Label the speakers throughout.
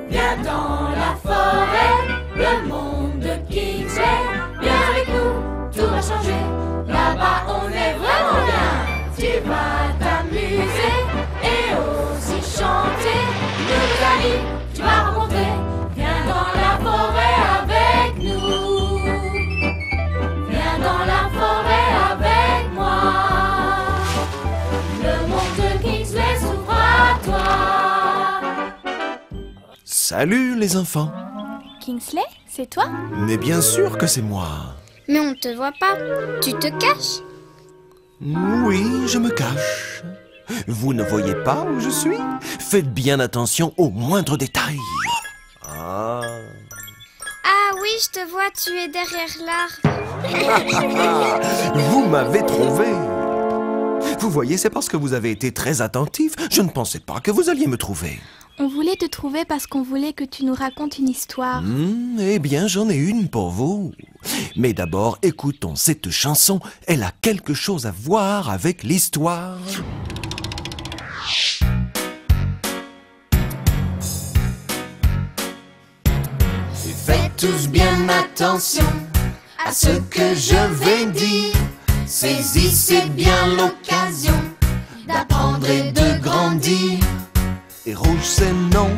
Speaker 1: Viens dans la forêt, le monde de Kingsley. Viens avec nous, tout va changer. Là-bas on est vraiment bien. Tu vas t'amuser et aussi chanter. Nous amis, tu vas rencontrer. Viens dans la forêt avec nous. Viens dans la forêt avec moi. Le monde de Kingsley s'ouvre à toi.
Speaker 2: Salut les enfants.
Speaker 3: Kingsley, c'est toi?
Speaker 2: Mais bien sûr que c'est moi.
Speaker 4: Mais on ne te voit pas. Tu te caches?
Speaker 2: Oui, je me cache. Vous ne voyez pas où je suis? Faites bien attention aux moindres détails. Ah.
Speaker 4: Ah oui, je te vois, tu es derrière l'arbre.
Speaker 2: Vous m'avez trouvé. Vous voyez, c'est parce que vous avez été très attentif. Je ne pensais pas que vous alliez me trouver.
Speaker 3: On voulait te trouver parce qu'on voulait que tu nous racontes une histoire.
Speaker 2: Eh bien, j'en ai une pour vous. Mais d'abord, écoutons cette chanson. Elle a quelque chose à voir avec l'histoire. Faites tous bien attention à ce que je vais dire. Saisissez bien l'occasion d'apprendre et de grandir. Et rouge c'est non,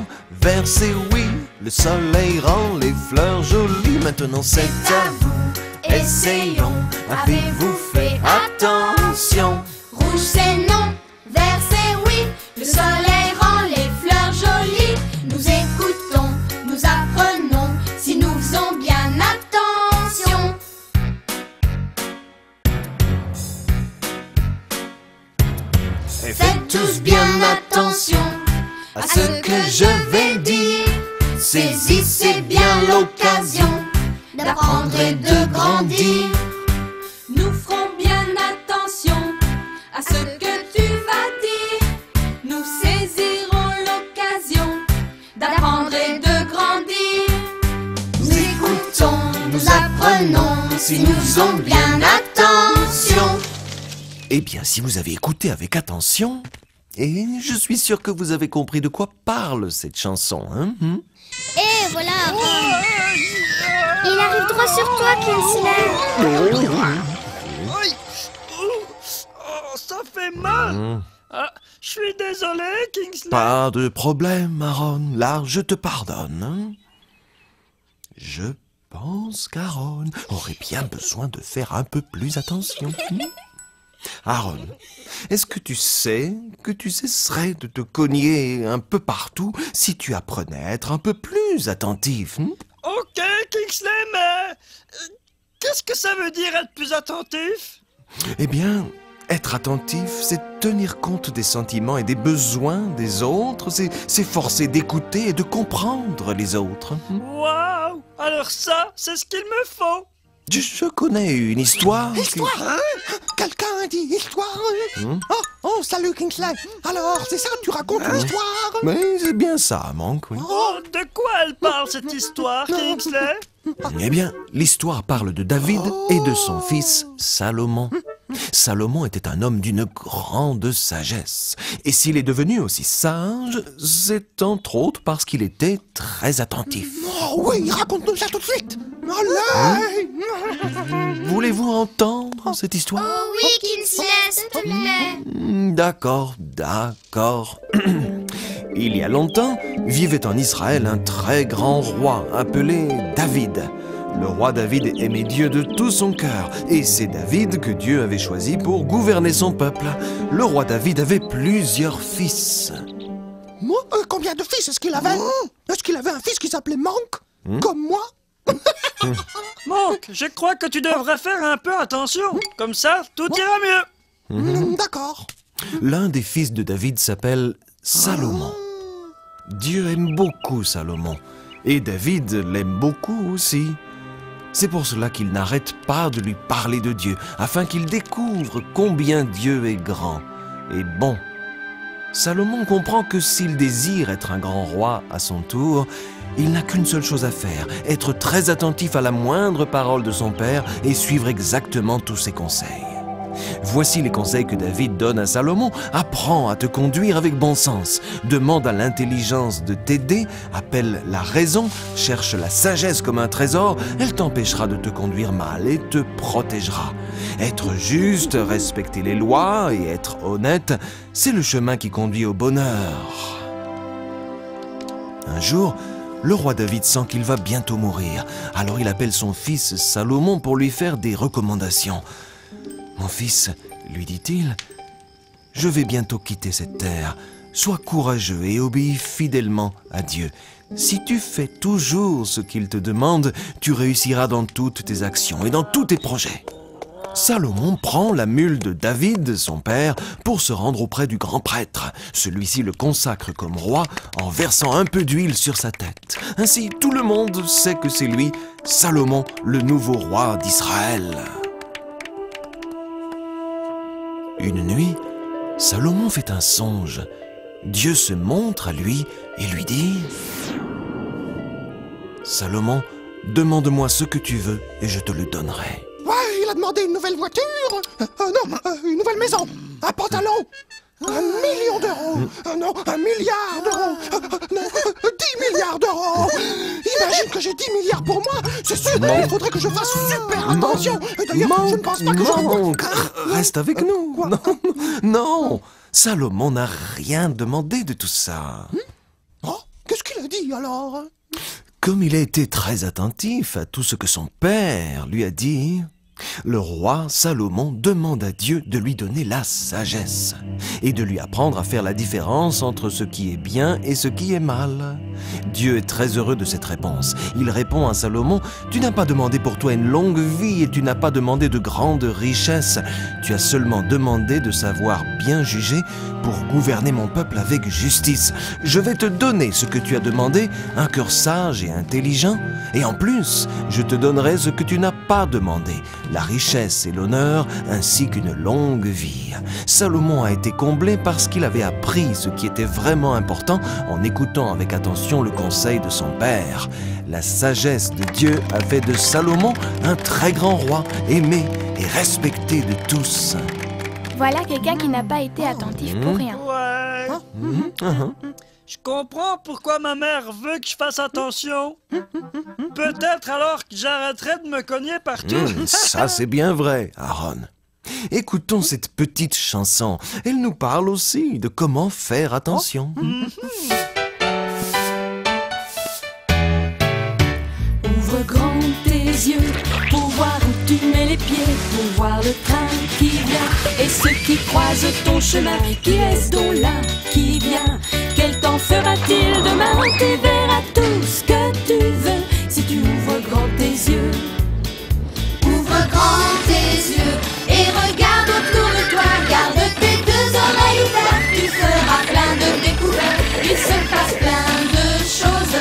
Speaker 2: vert c'est oui. Le soleil rend les fleurs jolies. Maintenant c'est à vous, essayons. Avez-vous fait attention?
Speaker 1: Rouge c'est non, vert c'est oui. Le soleil rend les fleurs jolies. Nous écoutons, nous apprenons, si nous faisons bien attention.
Speaker 2: Et faites tous bien attention à ce que je vais dire. Saisissez bien l'occasion d'apprendre et de grandir.
Speaker 1: Nous ferons bien attention à ce que tu vas dire. Nous saisirons l'occasion d'apprendre et de grandir.
Speaker 2: Nous écoutons, nous apprenons, si nous faisons bien attention. Eh bien, si vous avez écouté avec attention, et je suis sûr que vous avez compris de quoi parle cette chanson, hein?
Speaker 4: Et voilà, Aaron. Il arrive droit sur toi, Kingsley.
Speaker 5: Aïe. Oh, ça fait mal. Ah, je suis désolé, Kingsley.
Speaker 2: Pas de problème, Aaron. Là, je te pardonne. Hein? Je pense qu'Aaron aurait bien besoin de faire un peu plus attention. Aaron, est-ce que tu sais que tu cesserais de te cogner un peu partout si tu apprenais à être un peu plus attentif?
Speaker 5: Ok, Kingsley, mais qu'est-ce que ça veut dire être plus attentif?
Speaker 2: Eh bien, être attentif, c'est tenir compte des sentiments et des besoins des autres, c'est s'efforcer d'écouter et de comprendre les autres.
Speaker 5: Waouh! Alors ça, c'est ce qu'il me faut.
Speaker 2: Je connais une histoire.
Speaker 6: Histoire, hein? Quelqu'un a dit histoire? Oh, salut Kingsley. Alors, c'est ça, tu racontes une histoire?
Speaker 2: Mais c'est bien ça, Monk, oui.
Speaker 5: Oh, de quoi elle parle cette histoire, Kingsley?
Speaker 2: Eh bien, l'histoire parle de David et de son fils Salomon. Salomon était un homme d'une grande sagesse. Et s'il est devenu aussi sage, c'est entre autres parce qu'il était très attentif.
Speaker 6: Oh oui, raconte-nous ça tout de suite. Allez!
Speaker 2: Voulez-vous entendre cette histoire?
Speaker 4: Oh oui, Kingsley, s'il te plaît.
Speaker 2: D'accord, d'accord. Il y a longtemps, vivait en Israël un très grand roi appelé David. Le roi David aimait Dieu de tout son cœur, et c'est David que Dieu avait choisi pour gouverner son peuple. Le roi David avait plusieurs fils.
Speaker 6: Moi, combien de fils est-ce qu'il avait? Est-ce qu'il avait un fils qui s'appelait Monk? Comme moi?
Speaker 5: Monk, je crois que tu devrais faire un peu attention. Comme ça, tout ira mieux.
Speaker 6: D'accord.
Speaker 2: L'un des fils de David s'appelle Salomon. Dieu aime beaucoup Salomon, et David l'aime beaucoup aussi. C'est pour cela qu'il n'arrête pas de lui parler de Dieu, afin qu'il découvre combien Dieu est grand et bon. Salomon comprend que s'il désire être un grand roi à son tour, il n'a qu'une seule chose à faire, être très attentif à la moindre parole de son père et suivre exactement tous ses conseils.
Speaker 7: Voici les conseils que David donne à Salomon. Apprends à te conduire avec bon sens. Demande à l'intelligence de t'aider. Appelle la raison. Cherche la sagesse comme un trésor. Elle t'empêchera de te conduire mal et te protégera. Être juste, respecter les lois et être honnête, c'est le chemin qui conduit au bonheur. Un jour, le roi David sent qu'il va bientôt mourir. Alors il appelle son fils Salomon pour lui faire des recommandations. « Mon fils, lui dit-il, je vais bientôt quitter cette terre. Sois courageux et obéis fidèlement à Dieu. Si tu fais toujours ce qu'il te demande, tu réussiras dans toutes tes actions et dans tous tes projets. » Salomon prend la mule de David, son père, pour se rendre auprès du grand prêtre. Celui-ci le consacre comme roi en versant un peu d'huile sur sa tête. Ainsi, tout le monde sait que c'est lui, Salomon, le nouveau roi d'Israël. Une nuit, Salomon fait un songe. Dieu se montre à lui et lui dit « Salomon, demande-moi ce que tu veux et je te le donnerai. »
Speaker 6: Ouais, il a demandé une nouvelle voiture. Non, une nouvelle maison. Un pantalon. 1 million d'euros. Non, 1 milliard d'euros. Non, 10 milliards d'euros. Imagine que j'ai 10 milliards pour moi. C'est sûr, il faudrait que je fasse super attention. D'ailleurs, je ne pense pas que je...
Speaker 7: Reste avec nous. Non, non. Salomon n'a rien demandé de tout ça.
Speaker 6: Oh, qu'est-ce qu'il a dit alors?
Speaker 7: Comme il a été très attentif à tout ce que son père lui a dit, le roi Salomon demande à Dieu de lui donner la sagesse et de lui apprendre à faire la différence entre ce qui est bien et ce qui est mal. Dieu est très heureux de cette réponse. Il répond à Salomon, « Tu n'as pas demandé pour toi une longue vie et tu n'as pas demandé de grandes richesses. Tu as seulement demandé de savoir bien juger pour gouverner mon peuple avec justice. Je vais te donner ce que tu as demandé, un cœur sage et intelligent, et en plus, je te donnerai ce que tu n'as pas demandé, la richesse et l'honneur, ainsi qu'une longue vie. » Salomon a été comblé parce qu'il avait appris ce qui était vraiment important en écoutant avec attention le conseil de son père. La sagesse de Dieu a fait de Salomon un très grand roi, aimé et respecté de tous.
Speaker 3: Voilà quelqu'un qui n'a pas été attentif pour rien.
Speaker 5: Ouais. Je comprends pourquoi ma mère veut que je fasse attention. Peut-être alors que j'arrêterai de me cogner partout.
Speaker 7: Ça, c'est bien vrai, Aaron. Écoutons cette petite chanson. Elle nous parle aussi de comment faire attention.
Speaker 1: Ouvre grand tes yeux pour voir où tu mets les pieds, pour voir le train qui vient et ceux qui croisent ton chemin. Qui est-ce donc là qui vient? Quel temps fera-t-il demain? Tu verras tout ce que tu veux si tu ouvres grand tes yeux.
Speaker 2: Ouvre grand tes yeux et regarde autour de toi. Garde tes 2 oreilles ouvertes, tu feras plein de découvertes. Il se passe plein de choses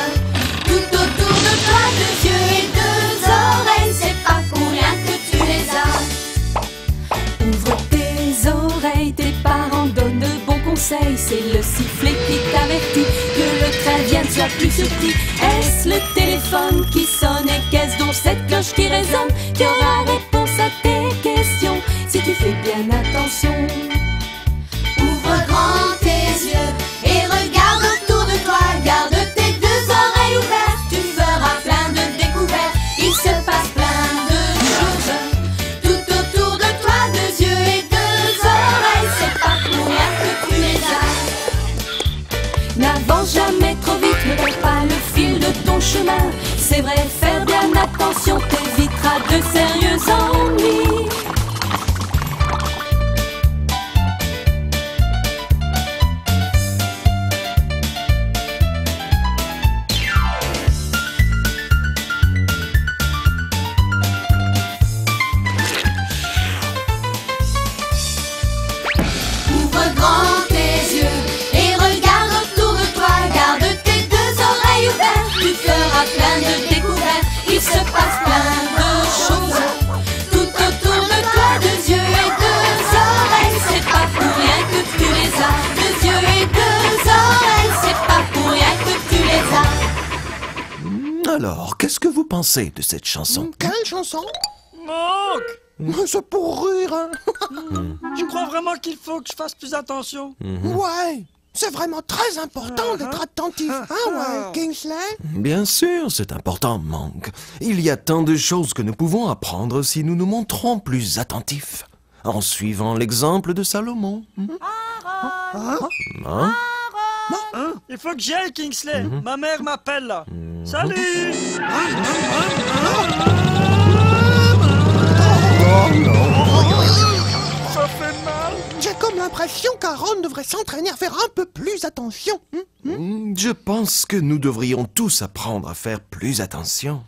Speaker 2: tout autour de toi. 2 yeux et 2 oreilles, c'est pas pour rien que tu les as.
Speaker 1: Ouvre tes oreilles, tes parents donnent de bons conseils. C'est le sifflet qui t'avertit que le train vient, sois plus subtil. Est-ce le téléphone qui sonne et qu'est-ce donc cette cloche qui résonne? Tu auras réponse à tes questions si tu fais bien attention.
Speaker 2: Ouvre grand tes yeux et regarde autour de toi. Garde tes 2 oreilles ouvertes, tu feras plein de découvertes. Il se passe plein de choses tout autour de toi. 2 yeux et 2 oreilles, c'est pas pour rien que tu les as.
Speaker 1: N'avance jamais trop vite, ne perds pas le fil de ton chemin. C'est vrai, faire bien attention t'évitera de sérieux ennuis.
Speaker 2: Ouvre grand tes yeux et regarde autour de toi. Garde tes 2 oreilles ouvertes, tu feras plein de découvertes. Il se passe plein de choses tout autour de toi. 2 yeux et 2 oreilles, c'est pas pour rien que tu les as. 2 yeux et 2 oreilles, c'est pas pour rien que tu les as.
Speaker 7: Alors, qu'est-ce que vous pensez de cette chanson?
Speaker 6: Quelle chanson?
Speaker 5: Monk,
Speaker 6: C'est pour rire, hein.
Speaker 5: Je crois vraiment qu'il faut que je fasse plus attention.
Speaker 6: Ouais, c'est vraiment très important d'être attentif. Hein, ouais, Kingsley?
Speaker 7: Bien sûr, c'est important, Monk. Il y a tant de choses que nous pouvons apprendre si nous nous montrons plus attentifs. En suivant l'exemple de Salomon. Hein?
Speaker 5: Il faut que j'y aille, Kingsley. Ma mère m'appelle, là. Salut! Ça fait mal.
Speaker 6: J'ai comme l'impression qu'Aaron devrait s'entraîner à faire un peu plus attention.
Speaker 7: Je pense que nous devrions tous apprendre à faire plus attention.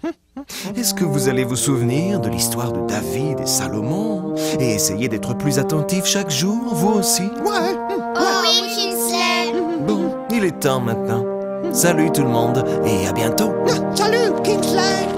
Speaker 7: Est-ce que vous allez vous souvenir de l'histoire de David et Salomon et essayer d'être plus attentif chaque jour, vous aussi?
Speaker 6: Ouais.
Speaker 4: Oh oui, Kingsley.
Speaker 7: Bon, il est temps maintenant. Salut tout le monde et à bientôt.
Speaker 6: Salut, Kingsley.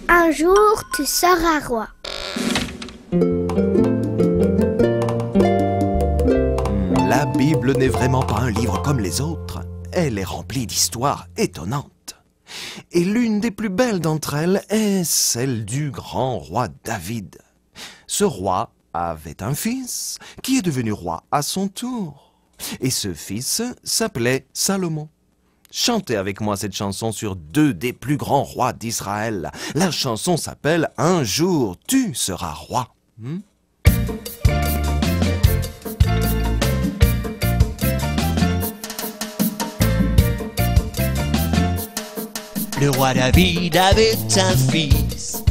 Speaker 4: Un jour, tu seras roi.
Speaker 7: La Bible n'est vraiment pas un livre comme les autres. Elle est remplie d'histoires étonnantes. Et l'une des plus belles d'entre elles est celle du grand roi David. Ce roi avait un fils qui est devenu roi à son tour. Et ce fils s'appelait Salomon. Chantez avec moi cette chanson sur deux des plus grands rois d'Israël. La chanson s'appelle « Un jour tu seras roi ».
Speaker 8: Le roi David avait un fils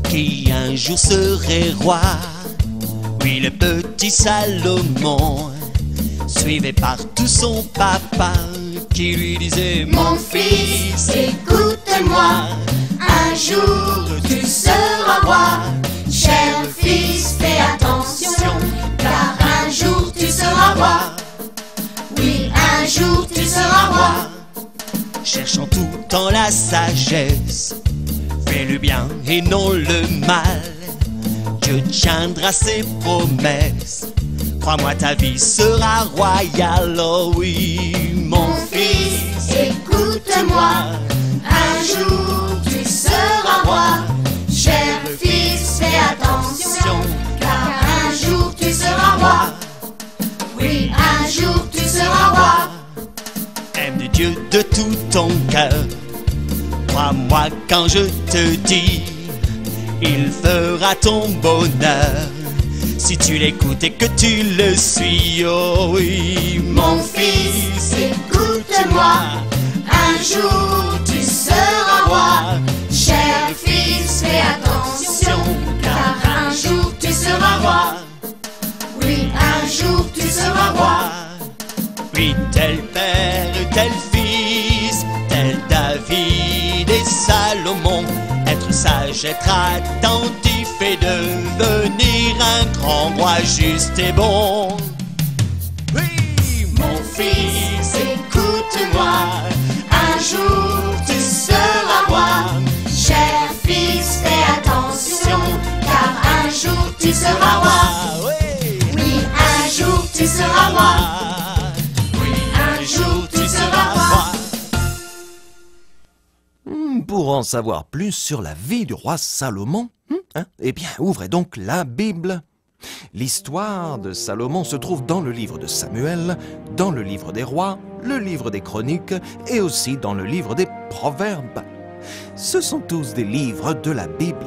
Speaker 8: qui un jour serait roi. Oui, le petit Salomon, suivi par tout son papa, qui lui disait:
Speaker 1: Mon fils, écoute-moi, un jour tu seras roi. Cher fils, fais attention, car un jour tu seras roi. Oui, un jour tu seras roi.
Speaker 8: Cherchant tout en la sagesse, fais le bien et non le mal. Dieu tiendra ses promesses. Crois-moi, ta vie sera royale. Oh oui, mon
Speaker 1: fils, écoute-moi, un jour tu seras roi. Cher fils, fais attention, car un jour tu seras roi. Oui, un jour tu seras roi.
Speaker 8: Aime Dieu de tout ton cœur. Crois-moi quand je te dis, il fera ton bonheur. Si tu l'écoutes et que tu le suis, oh oui, mon fils,
Speaker 1: écoute-moi, un jour tu seras roi. Cher fils, fais attention, car un jour tu seras roi. Oui, un jour tu seras roi.
Speaker 8: Oui, tel père, tel fils, tel David et Salomon. Être sage, être attentif et devenir un grand roi juste et bon. Oui,
Speaker 1: mon fils, écoute-moi, un jour tu seras roi. Cher fils, fais attention, car un jour tu seras roi. Oui, un jour tu seras roi. Oui, un jour tu seras roi.
Speaker 7: Pour en savoir plus sur la vie du roi Salomon, eh bien, ouvrez donc la Bible. L'histoire de Salomon se trouve dans le livre de Samuel, dans le livre des rois, le livre des chroniques et aussi dans le livre des proverbes. Ce sont tous des livres de la Bible.